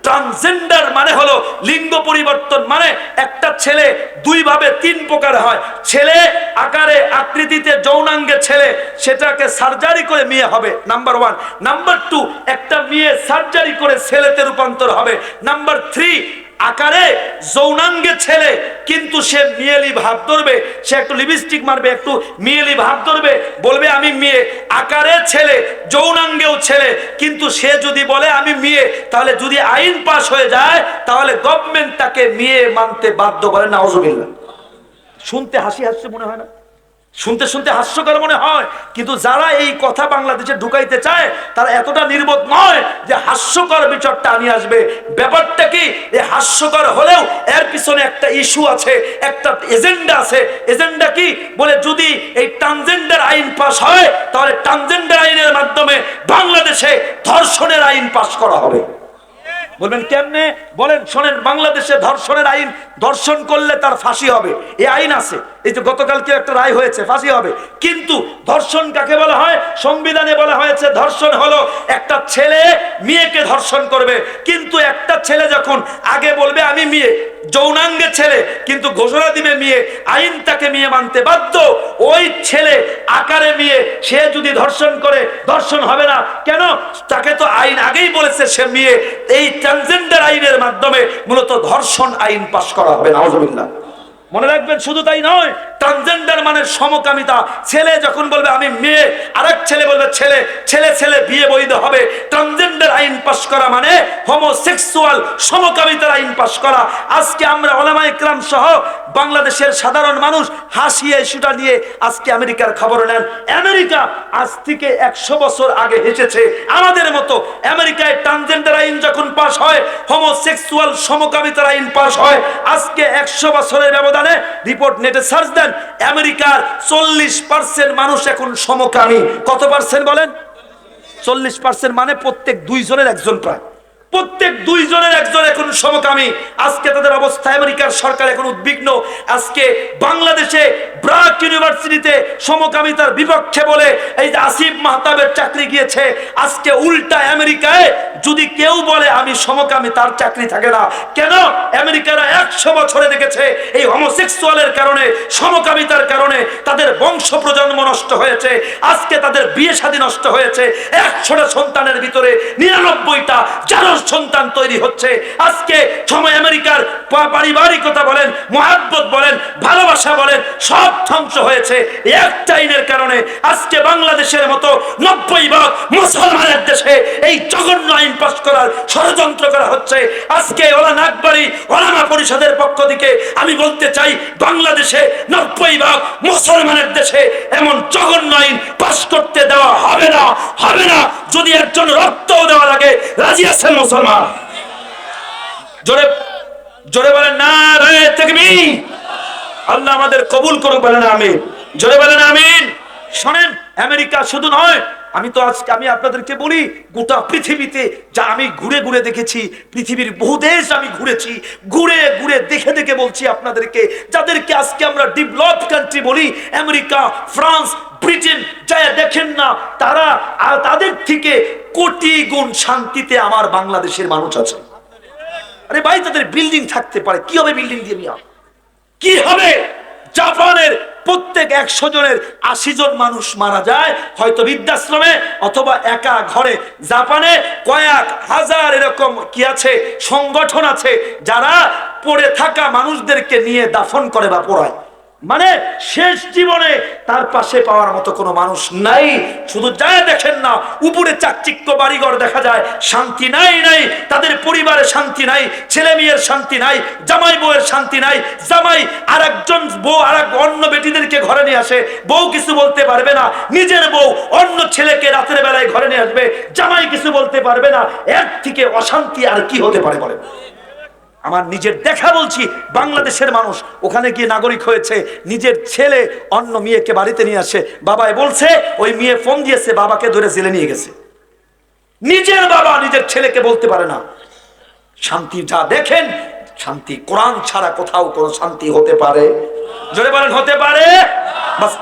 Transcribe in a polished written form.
Transgender মানে হলো লিঙ্গ পরিবর্তন, মানে একটা ছেলে দুই ভাবে তিন প্রকার হয়। ছেলে আকারে আকৃতিতে যৌনাঙ্গে ছেলে, সেটাকে সার্জারি করে মেয়ে হবে, নাম্বার 1। নাম্বার 2, একটা মেয়ে সার্জারি করে ছেলেতে রূপান্তর হবে। নাম্বার 3, আকারে যৌনাঙ্গে ছেলে কিন্তু সে মেয়েলি ভাব ধরবে, সে একটু লিপস্টিক মারবে, একটু মেয়েলি ভাব ধরবে, বলবে আমি মেয়ে। আকারে ছেলে, যৌনাঙ্গেও ছেলে, কিন্তু সে যদি বলে আমি মেয়ে, তাহলে যদি আইন পাস হয়ে যায় তাহলে গভর্নমেন্ট তাকে মেয়ে মানতে বাধ্য করে। নাউজুবিল্লাহ। শুনতে হাসি হাসছে মনে হয় না? শুনতে শুনতে হাস্যকর মনে হয়, কিন্তু যারা এই কথা বাংলাদেশে ঢুকাইতে চায় তারা এতটা নির্বোধ নয় যে হাস্যকর বিচারটা নিয়ে আসবে। ব্যাপারটা কি, এই হাস্যকর হলেও এর পিছনে একটা ইস্যু আছে, একটা এজেন্ডা আছে। এজেন্ডা কি বলে, যদি এই ট্রান্সজেন্ডার আইন পাস হয় তাহলে ট্রান্সজেন্ডার আইনের মাধ্যমে বাংলাদেশে ধর্ষণের আইন পাস করা হবে। বলবেন কেমনে? বলেন, শোনেন, বাংলাদেশে ধর্ষণের আইন, ধর্ষণ করলে তার ফাঁসি হবে, এই আইন আছে। এই যে গতকালকে একটা রায় হয়েছে, ফাঁসি হবে। কিন্তু ধর্ষণ কাকে বলা হয়? সংবিধানে বলা হয়েছে ধর্ষণ হলো একটা ছেলে মেয়েকে ধর্ষণ করবে। কিন্তু একটা ছেলে যখন আগে বলবে আমি মেয়ে, যৌনাঙ্গে ছেলে, কিন্তু ঘোষণা দিবে মেয়ে, আইন তাকে মেয়ে মানতে বাধ্য। ওই ছেলে আকারে মেয়ে, সে যদি ধর্ষণ করে ধর্ষণ হবে না। কেন? তাকে তো আইন আগেই বলেছে সে মেয়ে। এই ট্রান্সজেন্ডার আইনের মাধ্যমে মূলত ধর্ষণ আইন পাস করা হবে। নাউজুবিল্লাহ। মনে রাখবেন, শুধু তাই নয়, ট্রান্সজেন্ডার মানে সমকামিতা। ছেলে যখন বলবে আমি মেয়ে, আরেক ছেলে বলবে ছেলে, ছেলে ছেলে বিয়ে বৈধ হবে। ট্রান্সজেন্ডার আইন পাস করা মানে হোমোসেক্সুয়াল, সমকামিতার আইন পাস করা। আজকে আমরা ওলামায়ে কেরাম সহ বাংলাদেশের সাধারণ মানুষ হাসিয়ে ইস্যুটা নিয়ে আজকে আমেরিকার খবর নেন। আমেরিকা আজ থেকে 100 বছর আগে হেসেছে আমাদের মতো। আমেরিকায় ট্রান্সজেন্ডার আইন যখন পাস হয়, হোমোসেক্সুয়াল সমকামিতার আইন পাস হয়, আজকে 100 বছরের ব্যবধানে, রিপোর্ট নেটে সার্চ দেন, আমেরিকার 40% মানুষ এখন সমকামী। কত পার্সেন্ট বলেন? 40%, মানে প্রত্যেক 2 জনের একজন, প্রায় প্রত্যেক 2 জনের একজন এখন সমকামী। আজকে তাদের অবস্থা, আমেরিকার সরকার এখন উদ্বিগ্ন। আজকে বাংলাদেশে ব্রাক ইউনিভার্সিটিতে সমকামিতার বিপক্ষে বলে এই যে আসিফ মাহতাবের চাকরি গিয়েছে। আজকে উল্টা আমেরিকায় যদি কেউ বলে আমি সমকামী, তার চাকরি থাকে না। কেন? আমেরিকারা 100 বছরে দেখেছে এই হোমোসেক্সুয়ালের কারণে, সমকামিতার কারণে তাদের বংশ প্রজন্ম নষ্ট হয়েছে। আজকে তাদের বিয়ে শাদী নষ্ট হয়েছে। 100টা সন্তানের ভিতরে 99টা যারা সন্তান তৈরি হচ্ছে। আজকে সময় আমেরিকার পারিবারিকতা বলেন, মহাব্বত বলেন, ভালোবাসা বলেন, সব ধ্বংস হয়েছে একটা আইনের কারণে। আজকে বাংলাদেশের মতো 90% মুসলমানের দেশে এই জঘন্য আইন পাস করার ষড়যন্ত্র করা হচ্ছে। আজকে ওলামা আকবরী ওলামা পরিষদের পক্ষ থেকে আমি বলতে চাই, বাংলাদেশে 90% মুসলমানের দেশে এমন জঘন্য আইন পাস করতে দেওয়া হবে না, হবে না। যদি একজন রক্তও দেওয়া লাগে, রাজি আছেন মুসলমান? জোরে জোরে বলেন নারে তাকবীর। আল্লাহ আমাদের কবুল করুক, বলেন আমিন। জোরে বলেন আমিন। শোনেন, আমেরিকা শুধু নয়, আমি আপনাদেরকে বলি, গোটা পৃথিবীতে যা আমি ঘুরে ঘুরে দেখেছি, পৃথিবীর বহু দেশ আমি ঘুরেছি, ঘুরে ঘুরে দেখে দেখে বলছি আপনাদেরকে, যাদেরকে আজকে আমরা ডেভেলপড কান্ট্রি বলি, আমেরিকা, ফ্রান্স, ব্রিটেন, যা দেখেন না, তারা তাদের থেকে কোটি গুণ শান্তিতে আমার বাংলাদেশের মানুষ আছে। আরে ভাই, তাদের বিল্ডিং থাকতে পারে, কি হবে বিল্ডিং দিয়ে? মিয়া কি হবে? জাপানের প্রত্যেক 100 জনের 80 জন মানুষ মারা যায় হয়তো বৃদ্ধাশ্রমে অথবা একা ঘরে। জাপানে কয়েক হাজার এরকম কি আছে, সংগঠন আছে যারা পড়ে থাকা মানুষদেরকে নিয়ে দাফন করে বা পোড়ায়। মানে শেষ জীবনে তার পাশে পাওয়ার মতো কোনো মানুষ নাই। শুধু যায় দেখেন না, উপরে চাকচিক্য বাড়িঘর দেখা যায়, শান্তি নাই, তাদের পরিবারে শান্তি নাই, ছেলে মেয়ের শান্তি নাই, জামাই বউয়ের শান্তি নাই। জামাই আর একজন বউ আর এক অন্য বেটিদেরকে ঘরে নিয়ে আসে, বউ কিছু বলতে পারবে না। নিজের বউ অন্য ছেলেকে রাতের বেলায় ঘরে নিয়ে আসবে, জামাই কিছু বলতে পারবে না। এর থেকে অশান্তি আর কি হতে পারে বলেন? আমার নিজের দেখা বলছি, বাংলাদেশের মানুষ ওখানে গিয়ে নাগরিক হয়েছে, নিজের ছেলে অন্য মেয়েকে বাড়িতে নিয়ে আসে, বাবাই বলছে ওই মেয়ে ফোন দিয়েছে, বাবাকে ধরে জেলে নিয়ে গেছে। নিজের বাবা নিজের ছেলেকে বলতে পারে না। শান্তি যা দেখেন, শান্তি কোরআন ছাড়া কোথাও কোনো শান্তি হতে পারে? জোরে বলেন, হতে পারে? বাস।